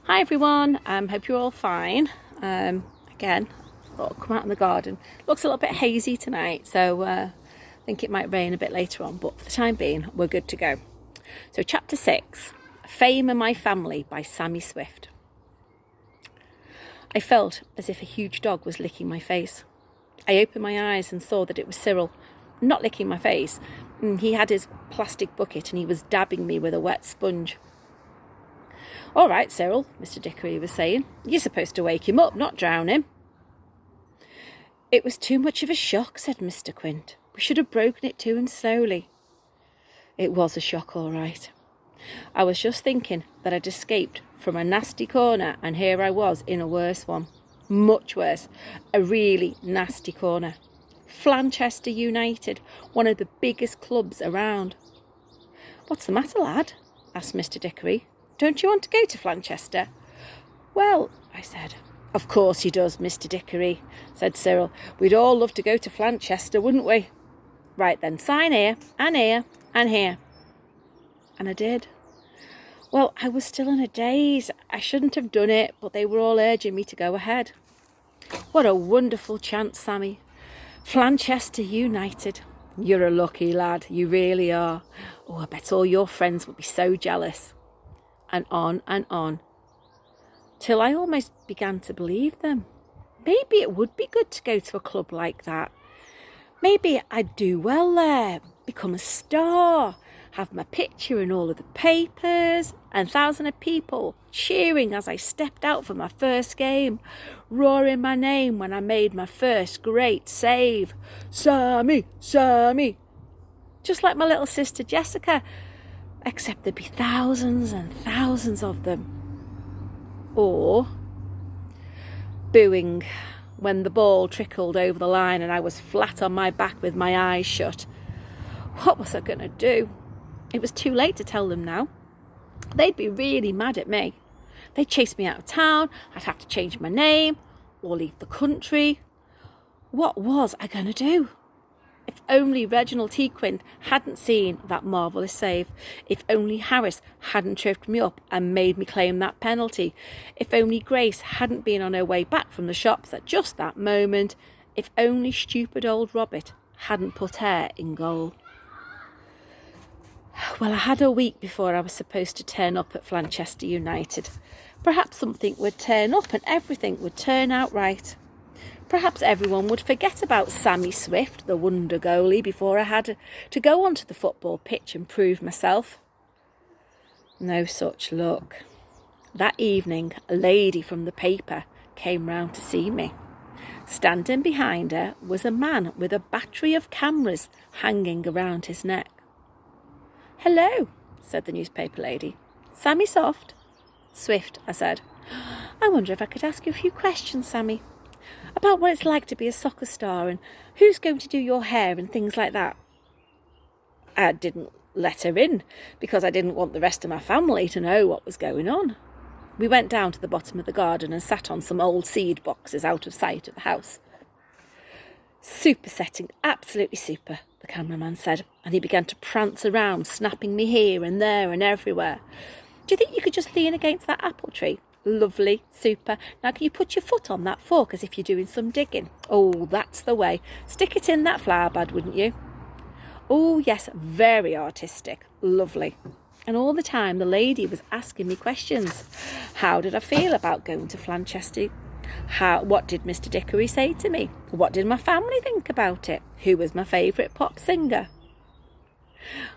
Hi everyone, hope you're all fine. Again, I thought I'd come out in the garden. Looks a little bit hazy tonight, so I think it might rain a bit later on, but for the time being, we're good to go. So chapter 6, Fame and My Family by Sammy Swift. I felt as if a huge dog was licking my face. I opened my eyes and saw that it was Cyril, not licking my face. He had his plastic bucket and he was dabbing me with a wet sponge. "All right, Cyril," Mr. Dickory was saying. "You're supposed to wake him up, not drown him." "It was too much of a shock," said Mr. Quint. "We should have broken it to him slowly." It was a shock, all right. I was just thinking that I'd escaped from a nasty corner, and here I was in a worse one. Much worse. A really nasty corner. Flanchester United, one of the biggest clubs around. "What's the matter, lad?" asked Mr. Dickory. "Don't you want to go to Flanchester?" "Well," I said. "Of course he does, Mr. Dickory," said Cyril. "We'd all love to go to Flanchester, wouldn't we?" "Right then, sign here, and here, and here." And I did. Well, I was still in a daze. I shouldn't have done it, but they were all urging me to go ahead. What a wonderful chance, Sammy. Flanchester United. You're a lucky lad, you really are. Oh, I bet all your friends would be so jealous. And on, till I almost began to believe them. Maybe it would be good to go to a club like that. Maybe I'd do well there, become a star, have my picture in all of the papers, and thousands of people cheering as I stepped out for my first game, roaring my name when I made my first great save. "Sammy, Sammy!" Just like my little sister Jessica, except there'd be thousands and thousands of them. Or booing when the ball trickled over the line and I was flat on my back with my eyes shut. What was I going to do? It was too late to tell them now. They'd be really mad at me. They'd chase me out of town. I'd have to change my name or leave the country. What was I going to do? If only Reginald T. Quint hadn't seen that marvellous save. If only Harris hadn't tripped me up and made me claim that penalty. If only Grace hadn't been on her way back from the shops at just that moment. If only stupid old Robert hadn't put her in goal. Well, I had a week before I was supposed to turn up at Flanchester United. Perhaps something would turn up and everything would turn out right. Perhaps everyone would forget about Sammy Swift, the wonder goalie, before I had to go onto the football pitch and prove myself. No such luck. That evening, a lady from the paper came round to see me. Standing behind her was a man with a battery of cameras hanging around his neck. "Hello," said the newspaper lady. "Sammy Soft?" "Swift," I said. "I wonder if I could ask you a few questions, Sammy, about what it's like to be a soccer star and who's going to do your hair and things like that." I didn't let her in because I didn't want the rest of my family to know what was going on. We went down to the bottom of the garden and sat on some old seed boxes out of sight of the house. "Super setting, absolutely super," the cameraman said, and he began to prance around, snapping me here and there and everywhere. "Do you think you could just lean against that apple tree? Lovely, super. Now can you put your foot on that fork as if you're doing some digging? Oh, that's the way. Stick it in that flower bud, wouldn't you? Oh, yes, very artistic. Lovely." And all the time the lady was asking me questions. How did I feel about going to Flanchester? What did Mr. Dickory say to me? What did my family think about it? Who was my favourite pop singer?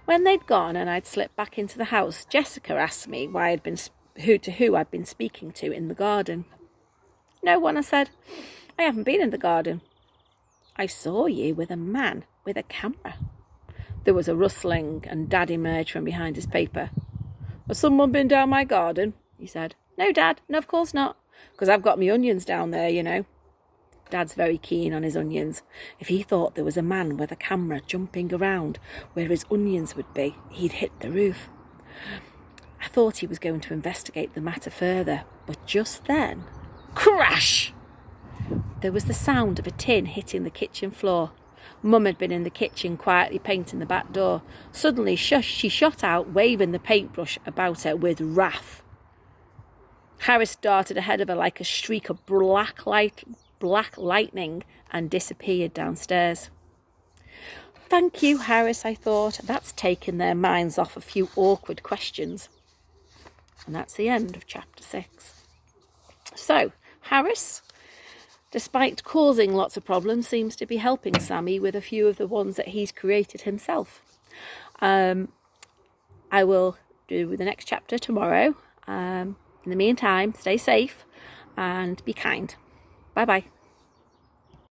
When they'd gone and I'd slipped back into the house, Jessica asked me who I'd been speaking to in the garden. "No one," I said. "I haven't been in the garden." "I saw you with a man with a camera." There was a rustling and Dad emerged from behind his paper. "Has someone been down my garden?" he said. "No, Dad. No, of course not. Because I've got my onions down there, you know." Dad's very keen on his onions. If he thought there was a man with a camera jumping around where his onions would be, he'd hit the roof. I thought he was going to investigate the matter further, but just then, crash! There was the sound of a tin hitting the kitchen floor. Mum had been in the kitchen quietly painting the back door. Suddenly she shot out, waving the paintbrush about her with wrath. Harris darted ahead of her like a streak of black lightning and disappeared downstairs. Thank you, Harris, I thought. That's taken their minds off a few awkward questions. And that's the end of chapter 6. So, Harris, despite causing lots of problems, seems to be helping Sammy with a few of the ones that he's created himself. I will do the next chapter tomorrow. In the meantime, stay safe and be kind. Bye-bye.